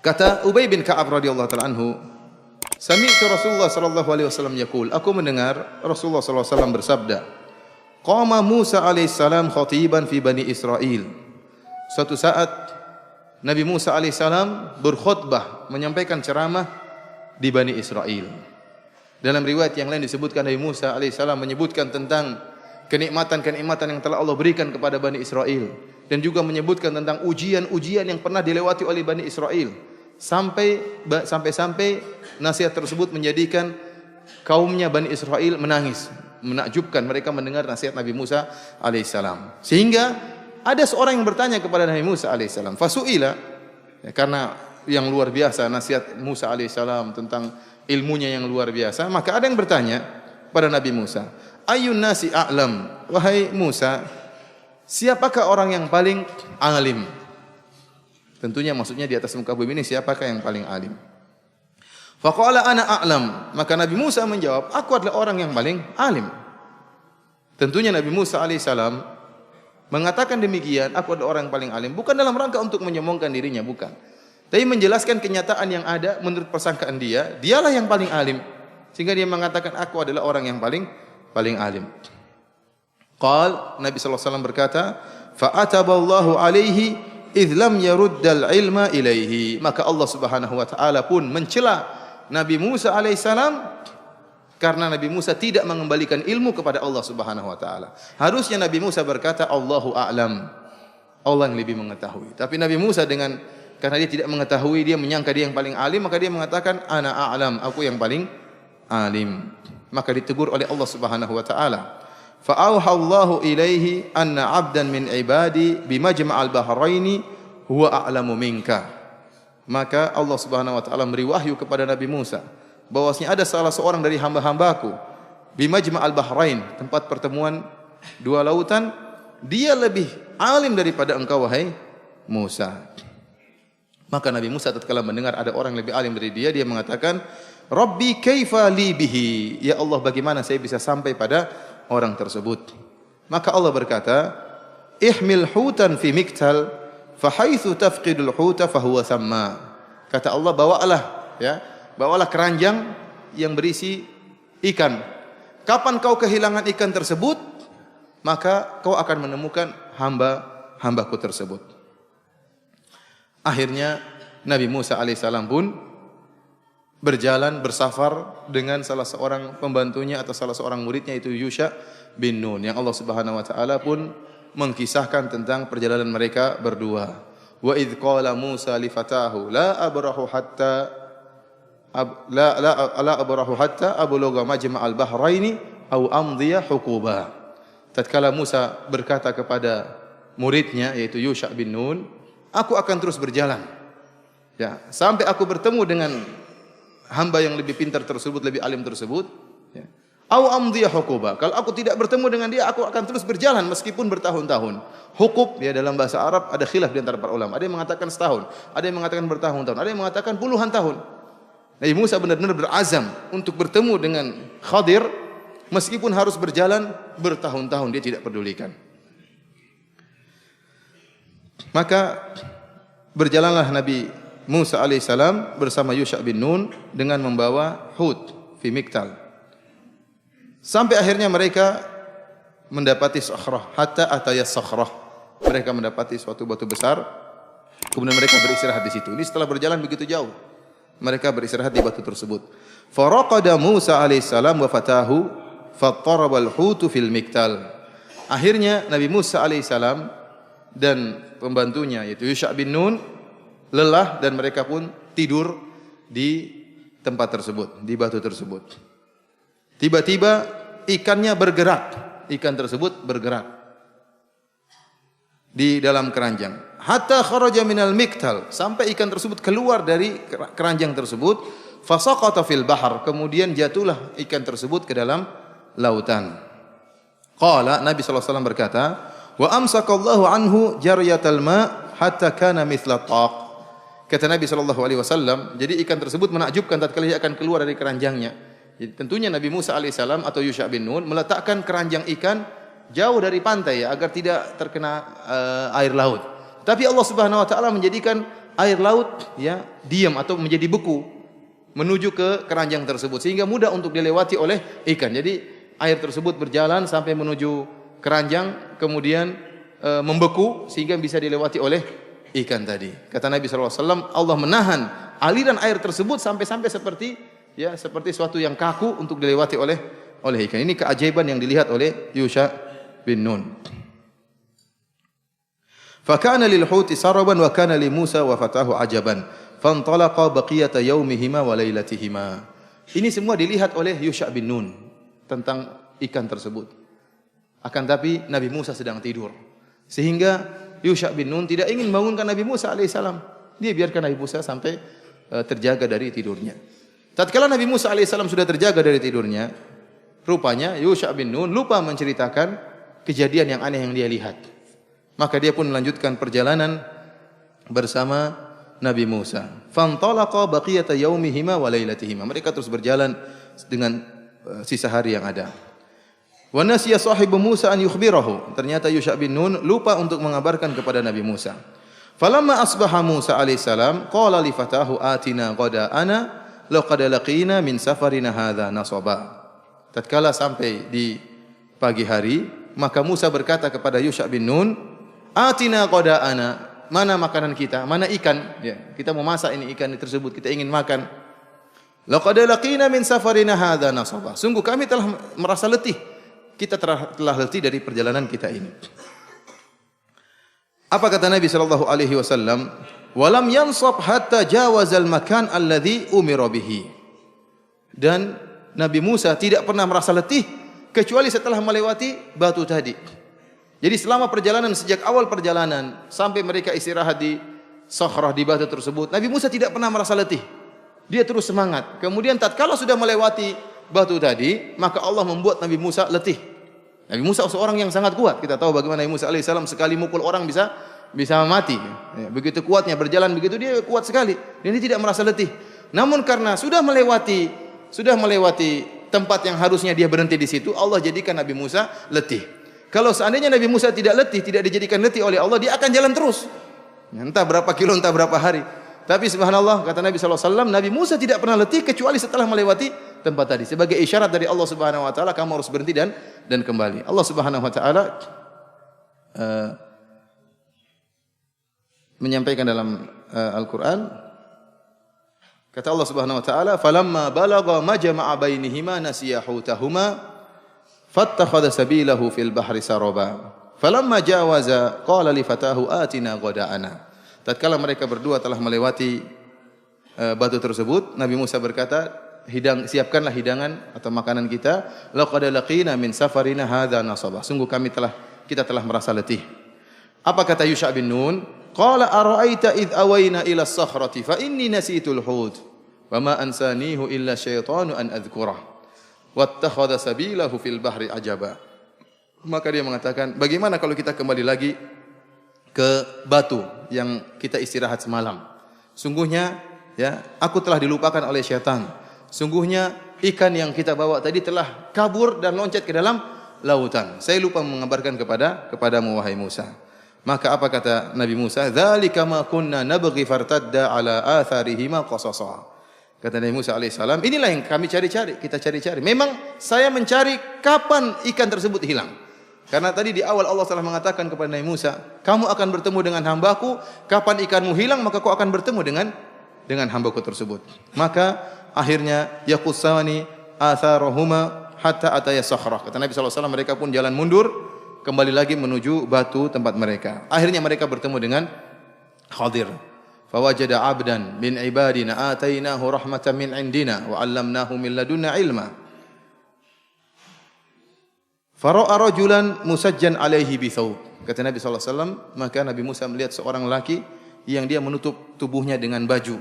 Kata Ubay bin Ka'ab radhiyallahu taala anhu, sami'tu Rasulullah sallallahu alaihi wasallam yaqul, aku mendengar Rasulullah sallallahu alaihi wasallam bersabda, qama Musa alaihi salam khatiban fi Bani Israil. Suatu saat Nabi Musa alaihi salam berkhutbah, menyampaikan ceramah di Bani Israil. Dalam riwayat yang lain disebutkan Nabi Musa alaihi salam menyebutkan tentang kenikmatan-kenikmatan yang telah Allah berikan kepada Bani Israil, dan juga menyebutkan tentang ujian-ujian yang pernah dilewati oleh Bani Israil, sampai nasihat tersebut menjadikan kaumnya Bani Israil menangis, menakjubkan mereka mendengar nasihat Nabi Musa alaihissalam. Sehingga ada seorang yang bertanya kepada Nabi Musa alaihissalam, fasuila, ya, karena yang luar biasa nasihat Musa alaihissalam tentang ilmunya yang luar biasa, maka ada yang bertanya pada Nabi Musa, ayun nasi a'lam, wahai Musa, siapakah orang yang paling alim? Tentunya maksudnya di atas muka bumi ini siapakah yang paling alim? Faqala ana a'lam, maka Nabi Musa menjawab, aku adalah orang yang paling alim. Tentunya Nabi Musa alaihissalam mengatakan demikian, aku adalah orang yang paling alim, bukan dalam rangka untuk menyombongkan dirinya, bukan. Tapi menjelaskan kenyataan yang ada menurut persangkaan dia, dialah yang paling alim. Sehingga dia mengatakan aku adalah orang yang paling alim. Qal, Nabi sallallahu alaihi wasallam berkata, fa ataballahu alaihi idh lam yaruddal ilma ilaihi. Maka Allah Subhanahu wa taala pun mencela Nabi Musa alaihissalam karena Nabi Musa tidak mengembalikan ilmu kepada Allah Subhanahu wa taala. Harusnya Nabi Musa berkata Allahu a'lam, Allah yang lebih mengetahui. Tapi Nabi Musa karena dia tidak mengetahui, dia menyangka dia yang paling alim, maka dia mengatakan ana a'lam, aku yang paling alim. Maka ditegur oleh Allah Subhanahu wa taala. Fa auhallahu ilaihi anna 'abdan min ibadi bimajma'al bahraini huwa a'lamu minka. Maka Allah Subhanahu wa taala memberi wahyu kepada Nabi Musa bahwasanya ada salah seorang dari hamba-hambaku bimajma'al bahrain, tempat pertemuan dua lautan, dia lebih alim daripada engkau wahai Musa. Maka Nabi Musa tatkala mendengar ada orang yang lebih alim dari dia, dia mengatakan, Rabbi kaifa li bihi, ya Allah bagaimana saya bisa sampai pada orang tersebut. Maka Allah berkata, ihmil hutan fi miktal fa haitsu tafqidul huta fa huwa thamma. Kata Allah, bawalah keranjang yang berisi ikan. Kapan kau kehilangan ikan tersebut, maka kau akan menemukan hamba-hambaku tersebut. Akhirnya Nabi Musa alaihissalam pun bersafar dengan salah seorang pembantunya atau salah seorang muridnya, yaitu Yusha bin Nun, yang Allah Subhanahu wa taala pun mengkisahkan tentang perjalanan mereka berdua. Wa idz qala Musa li fatahu la abrahu hatta ablugha majma'al bahraini aw amdiya huquba. Tatkala Musa berkata kepada muridnya, yaitu Yusha bin Nun, aku akan terus berjalan, ya, sampai aku bertemu dengan hamba yang lebih pintar tersebut, lebih alim tersebut, ya. Au amdhiya huquba. Kalau aku tidak bertemu dengan dia, aku akan terus berjalan meskipun bertahun-tahun. Hukub, ya, dalam bahasa Arab ada khilaf di antara para ulama. Ada yang mengatakan setahun, ada yang mengatakan bertahun-tahun, ada yang mengatakan puluhan tahun. Nabi Musa benar-benar berazam untuk bertemu dengan Khadir meskipun harus berjalan bertahun-tahun, dia tidak pedulikan. Maka berjalanlah Nabi Musa alaihissalam bersama Yusha bin Nun dengan membawa hut fi miktal. Sampai akhirnya mereka mendapati sakhrah, hatta atayas sakhrah. Mereka mendapati suatu batu besar, kemudian mereka beristirahat di situ. Ini setelah berjalan begitu jauh, mereka beristirahat di batu tersebut. Faraqada Musa alaihissalam wa fatahu fattarabal hutu fil miktal. Akhirnya Nabi Musa alaihissalam dan pembantunya, yaitu Yusha bin Nun, lelah dan mereka pun tidur di tempat tersebut, di batu tersebut. Tiba-tiba ikannya bergerak, ikan tersebut bergerak di dalam keranjang. Hatta kharaja minal miktal, sampai ikan tersebut keluar dari keranjang tersebut. Fasaqata fil bahar, kemudian jatuhlah ikan tersebut ke dalam lautan. Qala, Nabi sallallahu alaihi wasallam berkata, wa amsakallahu anhu jaryatal ma hatta kana mithla taq. Kata Nabi sallallahu alaihi wasallam, jadi ikan tersebut menakjubkan tatkala dia akan keluar dari keranjangnya. Jadi tentunya Nabi Musa alaihissalam atau Yusha bin Nun meletakkan keranjang ikan jauh dari pantai, ya, agar tidak terkena air laut. Tapi Allah Subhanahu wa taala menjadikan air laut ya diam atau menjadi beku menuju ke keranjang tersebut sehingga mudah untuk dilewati oleh ikan. Jadi air tersebut berjalan sampai menuju keranjang kemudian membeku sehingga bisa dilewati oleh ikan tadi. Kata Nabi sallallahu alaihi wasallam, Allah menahan aliran air tersebut sampai seperti suatu yang kaku untuk dilewati oleh ikan. Ini keajaiban yang dilihat oleh Yusha bin Nun. Fakana lil huti saraban wa kana li Musa wa fatahu ajaban. Fantalaqa baqiyata yaumihima wa lailatihima. Ini semua dilihat oleh Yusha bin Nun tentang ikan tersebut. Akan tapi Nabi Musa sedang tidur. Sehingga Yusha bin Nun tidak ingin membangunkan Nabi Musa alaihissalam. Dia biarkan Nabi Musa sampai terjaga dari tidurnya. Tatkala Nabi Musa alaihissalam sudah terjaga dari tidurnya, rupanya Yusha bin Nun lupa menceritakan kejadian yang aneh yang dia lihat. Maka dia pun melanjutkan perjalanan bersama Nabi Musa. Fantalaqa baqiyata yaumihima wa lailatihima. Mereka terus berjalan dengan sisa hari yang ada. Wa nasiya sahibu Musa an yukhbirahu. Ternyata Yusha bin Nun lupa untuk mengabarkan kepada Nabi Musa. Falamma asbaha Musa alaihissalam qala li fatahu atina qada'ana laqad laqina min safarina hadza nasaba. Tatkala sampai di pagi hari, maka Musa berkata kepada Yusha bin Nun, atina qada'ana, mana makanan kita, mana ikan? Ya, kita mau masak ini ikan tersebut, kita ingin makan. Laqad laqina min safarina hadza nasaba. Sungguh kami telah merasa letih. Kita telah letih dari perjalanan kita ini. Apa kata Nabi sallallahu alaihi wasallam? Walam yansab hatta jawazal makan alladhi umira bihi. Dan Nabi Musa tidak pernah merasa letih kecuali setelah melewati batu tadi. Jadi selama perjalanan, sejak awal perjalanan sampai mereka istirahat di sakhrah di batu tersebut, Nabi Musa tidak pernah merasa letih. Dia terus semangat. Kemudian tatkala sudah melewati batu tadi, maka Allah membuat Nabi Musa letih. Nabi Musa seorang yang sangat kuat. Kita tahu bagaimana Nabi Musa alaihissalam sekali mukul orang bisa mati. Ya, begitu kuatnya berjalan begitu dia kuat sekali. Dan dia tidak merasa letih. Namun karena sudah melewati tempat yang harusnya dia berhenti di situ, Allah jadikan Nabi Musa letih. Kalau seandainya Nabi Musa tidak letih, tidak dijadikan letih oleh Allah, dia akan jalan terus. Entah berapa kilo, entah berapa hari. Tapi subhanallah, kata Nabi SAW, Nabi Musa tidak pernah letih kecuali setelah melewati tempat tadi. Sebagai isyarat dari Allah Subhanahu Wa Taala, kamu harus berhenti dan kembali. Allah Subhanahu Wa Taala menyampaikan dalam Al-Quran, kata Allah Subhanahu Wa Taala, falamma balagha majma'a bainihima nasiya hutahuma fattakhadha sabilahu fil bahri saraba. Falamma jawaza qala li fatahu atina ghada'ana. Tatkala mereka berdua telah melewati batu tersebut, Nabi Musa berkata, siapkanlah hidangan atau makanan kita. Laqad laqina min safarina hadza nasaba. Sungguh kita telah merasa letih. Apa kata Yusha bin Nun? Qala ara'aita id awayna ila as-sakhrati fa inni nasitul hut wa ma ansanihu illa syaitanu an adhkurah wattakhadha sabilahu fil bahri ajaba. Maka dia mengatakan, bagaimana kalau kita kembali lagi ke batu yang kita istirahat semalam? Sungguhnya ya, aku telah dilupakan oleh syaitan. Sungguhnya ikan yang kita bawa tadi telah kabur dan loncat ke dalam lautan. Saya lupa mengabarkan kepadamu wahai Musa. Maka apa kata Nabi Musa? Dzalika ma kunna nabghi fartadda ala atharihima qasasa. Kata Nabi Musa alaihissalam, inilah yang kami kita cari-cari. Memang saya mencari kapan ikan tersebut hilang. Karena tadi di awal Allah telah mengatakan kepada Nabi Musa, kamu akan bertemu dengan hambaku, kapan ikanmu hilang maka kau akan bertemu dengan hambaku tersebut. Maka akhirnya yaqussani atharahuma hatta ataya sakhrah. Kata Nabi SAW, mereka pun jalan mundur kembali lagi menuju batu tempat mereka. Akhirnya mereka bertemu dengan Khadir. Fawajada 'abdan min ibadina atainahu rahmatan min indina wa 'allamnahu min ladunna ilma. Fara'a rajulan musajjan alaihi bi thawb. Kata Nabi sallallahu alaihi wasallam, maka Nabi Musa melihat seorang laki yang dia menutup tubuhnya dengan baju.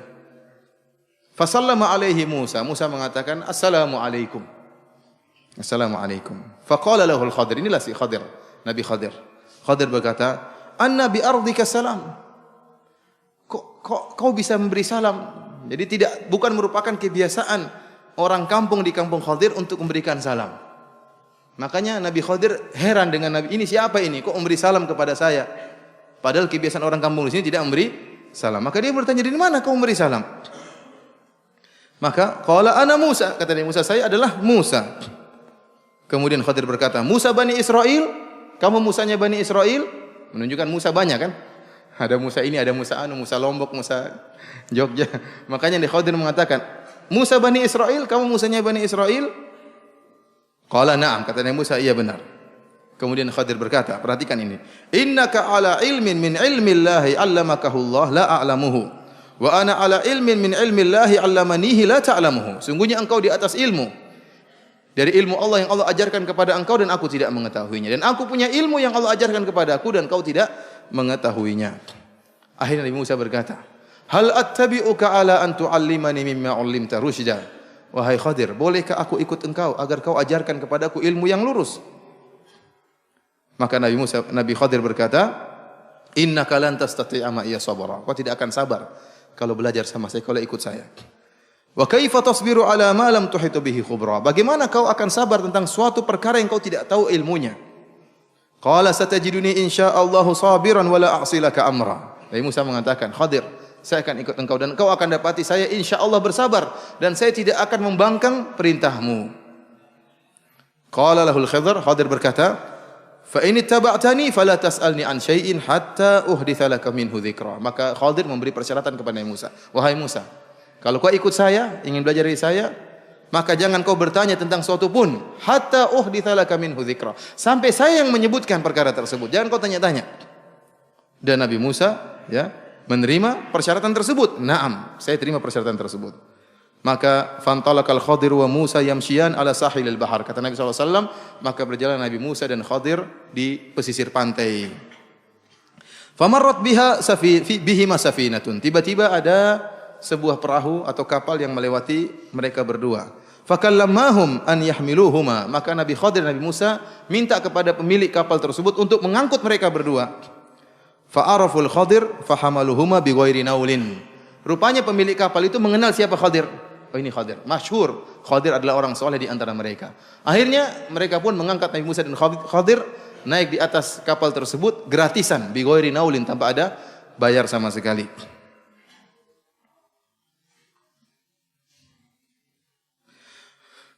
Fasallama alaihi Musa. Musa mengatakan, "Assalamu alaikum." Assalamu alaikum. Faqala lahu al-Khadir. Inilah si Khadir, Nabi Khadir. Khadir berkata, "Anna bi ardika salam." Kau bisa memberi salam. Jadi bukan merupakan kebiasaan orang kampung di kampung Khadir untuk memberikan salam. Makanya Nabi Khadir heran dengan Nabi, ini siapa ini? Kok memberi salam kepada saya? Padahal kebiasaan orang kampung di sini tidak memberi salam. Maka dia bertanya, dari mana kau memberi salam? Maka qala ana Musa, kata Nabi Musa, saya adalah Musa. Kemudian Khadir berkata, Musa Bani Israel, kamu Musanya Bani Israel? Menunjukkan Musa banyak kan? Ada Musa ini, ada Musa anu, Musa Lombok, Musa Jogja. Makanya di Khadir mengatakan, Musa Bani Israel, kamu Musanya Bani Israel? Qala na'am, kata Nabi Musa, iya benar. Kemudian Khadir berkata, perhatikan ini. Innaka ala ilmin min ilmillahi 'allamakahu Allah la a'lamuhu. Wa ana ala ilmin min ilmillahi 'allamanihi la ta'lamuhu. Sungguhnya engkau di atas ilmu. Dari ilmu Allah yang Allah ajarkan kepada engkau dan aku tidak mengetahuinya. Dan aku punya ilmu yang Allah ajarkan kepada aku dan kau tidak mengetahuinya. Akhirnya Nabi Musa berkata, hal attabi'uka ala an tu'allimani mimma 'allimta rusyda. Wahai Khadir, bolehkah aku ikut engkau agar kau ajarkan kepadaku ilmu yang lurus? Maka Nabi Khadir berkata, innaka lan tastati'a ma'iya sabra. Kau tidak akan sabar kalau belajar sama saya, kalau ikut saya. Wa kaifa tasbiru ala ma lam tuhitu bihi khubra. Bagaimana kau akan sabar tentang suatu perkara yang kau tidak tahu ilmunya? Qala satajiduni insyaallahu sabiran wa la a'si laka amra. Nabi Musa mengatakan, Khadir, saya akan ikut engkau dan engkau akan dapati saya insyaallah bersabar dan saya tidak akan membangkang perintahmu. Qala lahul Khadir berkata, fa in ittaba'tani fala tas'alni an syai'in hatta uhditsa laka minhu dzikra. Maka Khadir memberi persyaratan kepada Nabi Musa. Wahai Musa, kalau kau ikut saya, ingin belajar dari saya, maka jangan kau bertanya tentang suatu pun hatta uhditsa laka minhu dzikra. Sampai saya yang menyebutkan perkara tersebut. Jangan kau tanya-tanya. Dan Nabi Musa menerima persyaratan tersebut. Naam, saya terima persyaratan tersebut. Maka fantalaqal Khadir wa Musa yamshiyan ala sahilil bahar. Kata Nabi SAW, maka berjalan Nabi Musa dan Khadir di pesisir pantai. Famarrat bihima safinatun. Tiba-tiba ada sebuah perahu atau kapal yang melewati mereka berdua. Fakallamahum an yahmiluhuma. Maka Nabi Khadir dan Nabi Musa minta kepada pemilik kapal tersebut untuk mengangkut mereka berdua. Fa'araful Khadir fahamaluhuma bighairi naulin. Rupanya pemilik kapal itu mengenal siapa Khadir. Oh, ini Khadir, masyhur. Khadir adalah orang soleh di antara mereka. Akhirnya mereka pun mengangkat Nabi Musa dan Khadir naik di atas kapal tersebut gratisan, bighairi naulin, tanpa ada bayar sama sekali.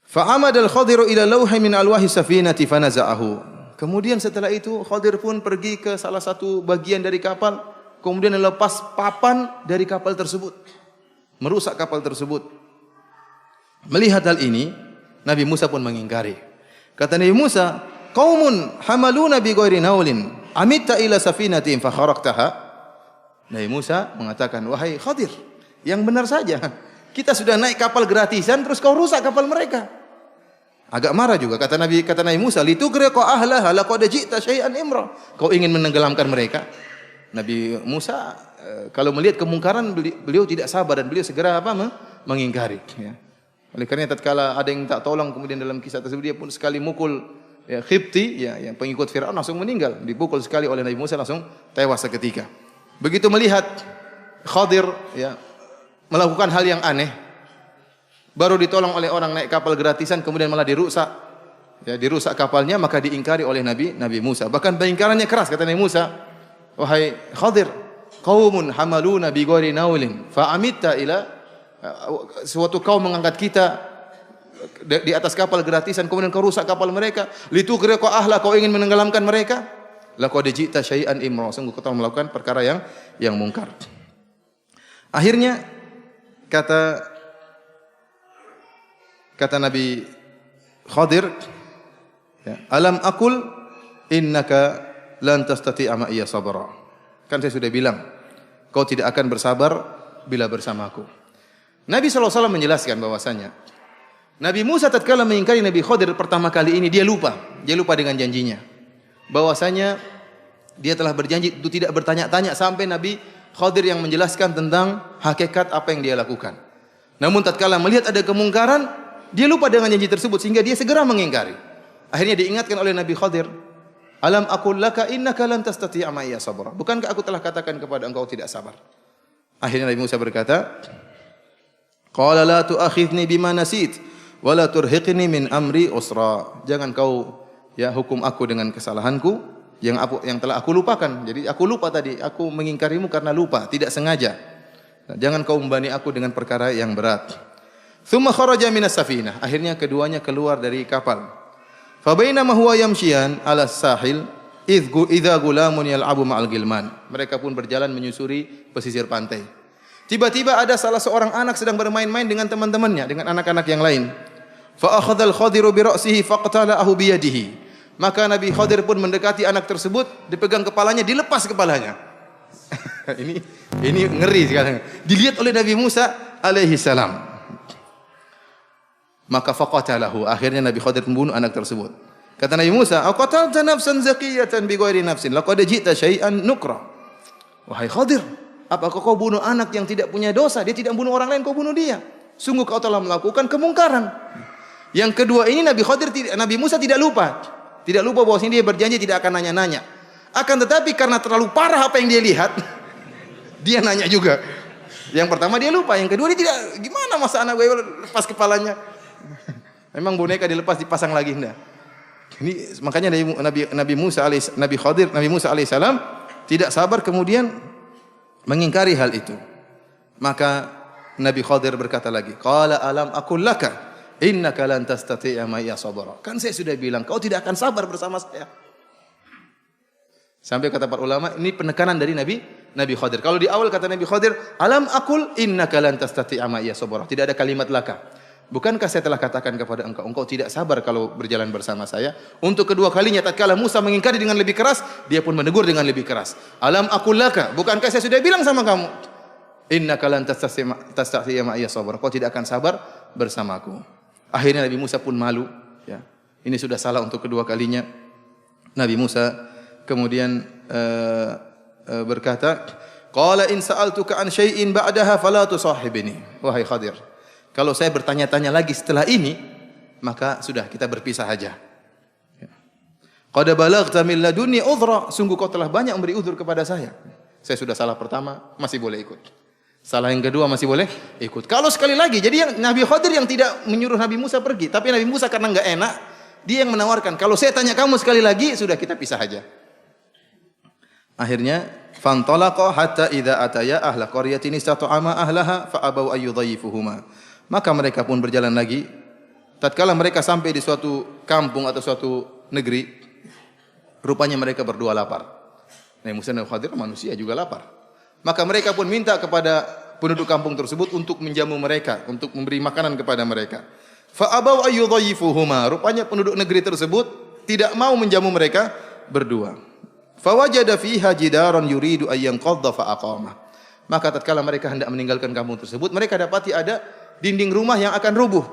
Fa'amad al-Khadiru ila lawhi min alwahi safinati fanaza'ahu. Kemudian setelah itu Khadir pun pergi ke salah satu bagian dari kapal, kemudian lepas papan dari kapal tersebut, merusak kapal tersebut. Melihat hal ini, Nabi Musa pun mengingkari. Kata Nabi Musa, qaumun hamaluna bi ghairi naulin, amitta ila safinatin fa kharaqtaha. Nabi Musa mengatakan, wahai Khadir, yang benar saja. Kita sudah naik kapal gratisan terus kau rusak kapal mereka. Agak marah juga kata Nabi Musa, litugriqa ahlaha laqad ji'ta syai'an imra. Kau ingin menenggelamkan mereka. Nabi Musa kalau melihat kemungkaran beliau tidak sabar dan beliau segera mengingkari, ya. Oleh karena tatkala ada yang tak tolong, kemudian dalam kisah tersebut dia pun sekali mukul Khibti, ya, yang pengikut Firaun, langsung meninggal, dipukul sekali oleh Nabi Musa langsung tewas seketika. Begitu melihat Khadir, ya, melakukan hal yang aneh, baru ditolong oleh orang naik kapal gratisan, kemudian malah dirusak, ya, dirusak kapalnya, maka diingkari oleh Nabi Musa. Bahkan pengingkarannya keras, kata Nabi Musa, wahai Khadir, qaumun hamaluna bi ghairi naulin fa amitta ila, suatu kaum mengangkat kita di atas kapal gratisan, kemudian kau rusak kapal mereka, litugriqa ahla, kau ingin menenggelamkan mereka, laqad ji'ta syai'an imra, sungguh kau telah melakukan perkara yang mungkar. Akhirnya kata Nabi Khadir, ya, alam aqul innaka lan tastati'a ma'iya sabra. Kan saya sudah bilang, kau tidak akan bersabar bila bersamaku. Nabi SAW menjelaskan bahwasanya Nabi Musa tatkala mengingkari Nabi Khadir pertama kali ini, dia lupa dengan janjinya. Bahwasanya dia telah berjanji untuk tidak bertanya-tanya sampai Nabi Khadir yang menjelaskan tentang hakikat apa yang dia lakukan. Namun tatkala melihat ada kemungkaran, dia lupa dengan janji tersebut sehingga dia segera mengingkari. Akhirnya diingatkan oleh Nabi Khadir, alam aqul laka innaka lan tastati'a ma'iya sabra. Bukankah aku telah katakan kepada engkau tidak sabar? Akhirnya Nabi Musa berkata, qala la tu'akhidni bima nasit wa la turhiqni min amri usra. Jangan kau, ya, hukum aku dengan kesalahanku, yang telah aku lupakan. Jadi aku lupa tadi, aku mengingkarimu karena lupa, tidak sengaja. Nah, jangan kau membani aku dengan perkara yang berat. Tsumma kharaja minas safinah. Akhirnya keduanya keluar dari kapal. Fa bainama huwa yamshiyan 'ala sahil idza gulamun yal'abu ma'al gilman. Mereka pun berjalan menyusuri pesisir pantai. Tiba-tiba ada salah seorang anak sedang bermain-main dengan teman-temannya, dengan anak-anak yang lain. Fa akhadha al-Khadiru bi ra'sihi faqtala'ahu bi yadihi. Maka Nabi Khadir pun mendekati anak tersebut, dipegang kepalanya, dilepas kepalanya. ini ngeri sekarang. Dilihat oleh Nabi Musa alaihi salam. Maka faqatalahu. Akhirnya Nabi Khadir membunuh anak tersebut. Kata Nabi Musa, "Aqatalta nafsan zakiyatan bighairi nafsin, laqad ji'ta syai'an nukra." Wahai Khadir, apakah kau bunuh anak yang tidak punya dosa? Dia tidak bunuh orang lain, kau bunuh dia. Sungguh kau telah melakukan kemungkaran. Yang kedua ini Nabi Musa tidak lupa. Tidak lupa bahwasanya dia berjanji tidak akan nanya-nanya. Akan tetapi karena terlalu parah apa yang dia lihat, dia nanya juga. Yang pertama dia lupa, yang kedua dia tidak, gimana masa anak gue lepas kepalanya? Memang boneka dilepas dipasang lagi enggak? Ini makanya Nabi Musa alaihissalam tidak sabar kemudian mengingkari hal itu. Maka Nabi Khadir berkata lagi, "Qala alam aqul laka innaka lan tastati'a ma'iya sabra." Kan saya sudah bilang kau tidak akan sabar bersama saya. Sampai kata para ulama, ini penekanan dari Nabi Khadir. Kalau di awal kata Nabi Khadir, "Alam aqul innaka lan tastati'a ma'iya sabra." Tidak ada kalimat laka. Bukankah saya telah katakan kepada engkau tidak sabar kalau berjalan bersama saya? Untuk kedua kalinya tatkala Musa mengingkari dengan lebih keras, dia pun menegur dengan lebih keras. "Alam aqul laka." Bukankah saya sudah bilang sama kamu, innaka lan tastati'a ma'iya sabra. Kau tidak akan sabar bersamaku. Akhirnya Nabi Musa pun malu, ya. Ini sudah salah untuk kedua kalinya. Nabi Musa kemudian berkata, "Qala in sa'altuka an syai'in ba'daha fala tusahibni." Wahai Khadir, kalau saya bertanya-tanya lagi setelah ini, maka sudah kita berpisah saja. Qad balaghta min ladunni udhra. Sungguh kau telah banyak memberi uzur kepada saya. Saya sudah salah pertama, masih boleh ikut. Salah yang kedua masih boleh ikut. Kalau sekali lagi, jadi yang Nabi Khadir yang tidak menyuruh Nabi Musa pergi, tapi Nabi Musa karena enggak enak, dia yang menawarkan. Kalau saya tanya kamu sekali lagi, sudah kita pisah saja. Akhirnya, fantalaqa hatta idza ataya ahla qaryatin istata'ama ahlaha fa abaw ayyudhayifuhuma. Maka mereka pun berjalan lagi. Tatkala mereka sampai di suatu kampung atau suatu negeri, rupanya mereka berdua lapar. Nabi Musa dan Khadir manusia juga lapar. Maka mereka pun minta kepada penduduk kampung tersebut untuk menjamu mereka, untuk memberi makanan kepada mereka. Fa abaw ayyudhayifuhuma. Rupanya penduduk negeri tersebut tidak mau menjamu mereka berdua. Fa wajada fiha jidaran yuridu ay yanqadha fa aqama. Maka tatkala mereka hendak meninggalkan kampung tersebut, mereka dapati ada dinding rumah yang akan rubuh.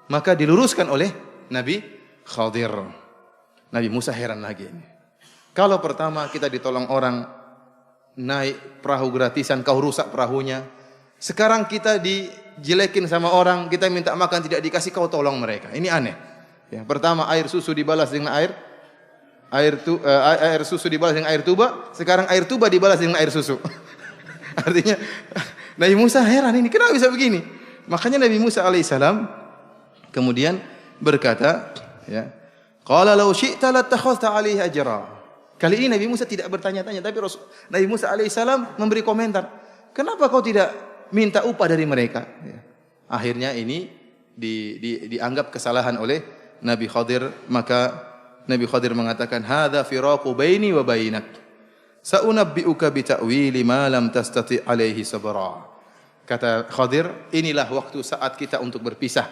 Maka diluruskan oleh Nabi Khadir. Nabi Musa heran lagi. Kalau pertama kita ditolong orang, naik perahu gratisan, kau rusak perahunya. Sekarang kita dijelekin sama orang, kita minta makan tidak dikasih, kau tolong mereka. Ini aneh. Ya, pertama air susu dibalas dengan air susu dibalas dengan air tuba, sekarang air tuba dibalas dengan air susu. Artinya Nabi Musa heran, ini kenapa bisa begini? Makanya Nabi Musa alaihissalam kemudian berkata, ya, qala law syi'ta lattakhadhta 'alaihi ajra. Kali ini Nabi Musa tidak bertanya-tanya, tapi Nabi Musa alaihissalam memberi komentar. Kenapa kau tidak minta upah dari mereka? Ya. Akhirnya ini dianggap kesalahan oleh Nabi Khadir. Maka Nabi Khadir mengatakan, hadza firaqu baini wa bainak. Sa'unabbi'uka bi ta'wili ma lam tastati' alaihi sabra. Kata Khadir, inilah waktu saat kita untuk berpisah.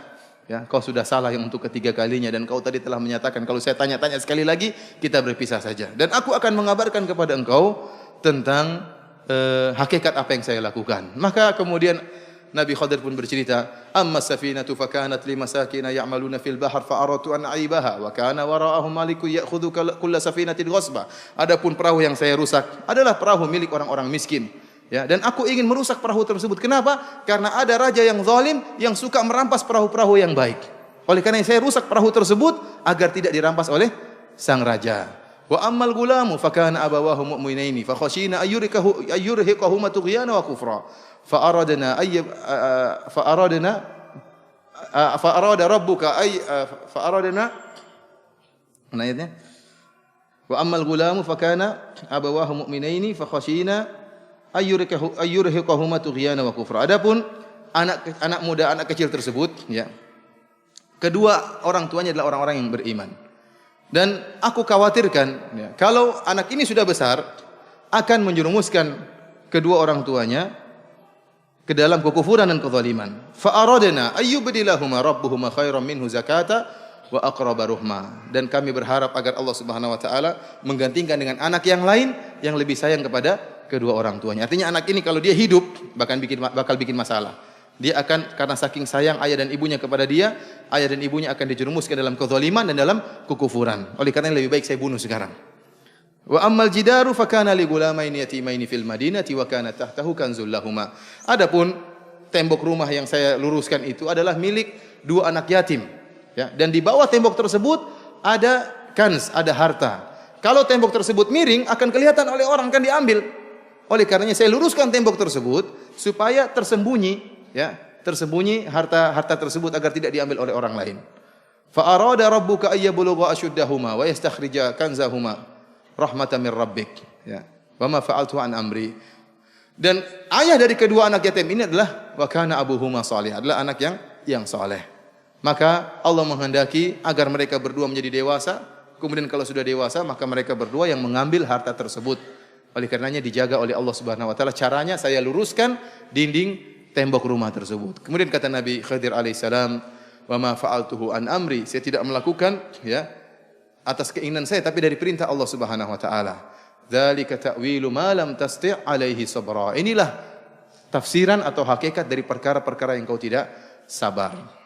Ya, kau sudah salah yang untuk ketiga kalinya dan kau tadi telah menyatakan kalau saya tanya-tanya sekali lagi kita berpisah saja. Dan aku akan mengabarkan kepada engkau tentang hakikat apa yang saya lakukan. Maka kemudian Nabi Khadir pun bercerita, amma safinatu fakanat limasakina ya'maluna fil bahr fa aradtu an aibaha wa kana wara'ahum malikun ya'khudhu kulla safinatin ghasba. Adapun perahu yang saya rusak adalah perahu milik orang-orang miskin. Ya, dan aku ingin merusak perahu tersebut. Kenapa? Karena ada raja yang zalim yang suka merampas perahu-perahu yang baik. Oleh karena saya rusak perahu tersebut agar tidak dirampas oleh sang raja. Wa ammal gulamu fakana abawahu mu'minaini fa khashina ayyurhiqahuma tughyana wa kufra. Fa aradna ayatnya Wa ammal ghulamu fakana abawahu mu'minaini fa khashina ayyurhiqahuma tughyana wa kufra. Adapun anak muda, anak kecil tersebut, ya, kedua orang tuanya adalah orang-orang yang beriman. Dan aku khawatirkan, ya, kalau anak ini sudah besar, akan menjerumuskan kedua orang tuanya ke dalam kekufuran dan kezaliman. Fa aradna ayyubdilahuma rabbuhuma khairan minhu zakata wa aqraba ruhma. Dan kami berharap agar Allah Subhanahu wa taala menggantikan dengan anak yang lain yang lebih sayang kepada kedua orang tuanya. Artinya anak ini kalau dia hidup bakal bikin masalah. Dia akan, karena saking sayang ayah dan ibunya kepada dia, ayah dan ibunya akan dijerumuskan dalam kezaliman dan dalam kekufuran. Oleh karena lebih baik saya bunuh sekarang. Wa ammal jidaru fakana li gulamaini yatimaini fil madinati wa kana tahtahu kanzul lahuma. Adapun tembok rumah yang saya luruskan itu adalah milik dua anak yatim, ya, dan di bawah tembok tersebut ada kanz, ada harta. Kalau tembok tersebut miring akan kelihatan oleh orang, kan diambil. Oleh karenanya saya luruskan tembok tersebut supaya tersembunyi, ya, tersembunyi harta tersebut agar tidak diambil oleh orang lain. Fa arada rabbuka ayyablugha ashuddahuma wa yastakhrija kanzahuma rahmatan min rabbik, ya. Wa ma fa'altu an amri. Dan ayah dari kedua anak yatim ini adalah wa kana abuhuma salih, adalah anak yang saleh. Maka Allah menghendaki agar mereka berdua menjadi dewasa, kemudian kalau sudah dewasa maka mereka berdua yang mengambil harta tersebut. Oleh karenanya dijaga oleh Allah Subhanahu wa taala. Caranya saya luruskan dinding tembok rumah tersebut. Kemudian kata Nabi Khidir alaihissalam, "Wa ma fa'altuhu an amri." Saya tidak melakukan, ya, atas keinginan saya, tapi dari perintah Allah Subhanahu wa taala. Dzalika ta'wilu ma lam tasti' alaihi sabra. Inilah tafsiran atau hakikat dari perkara-perkara yang kau tidak sabar.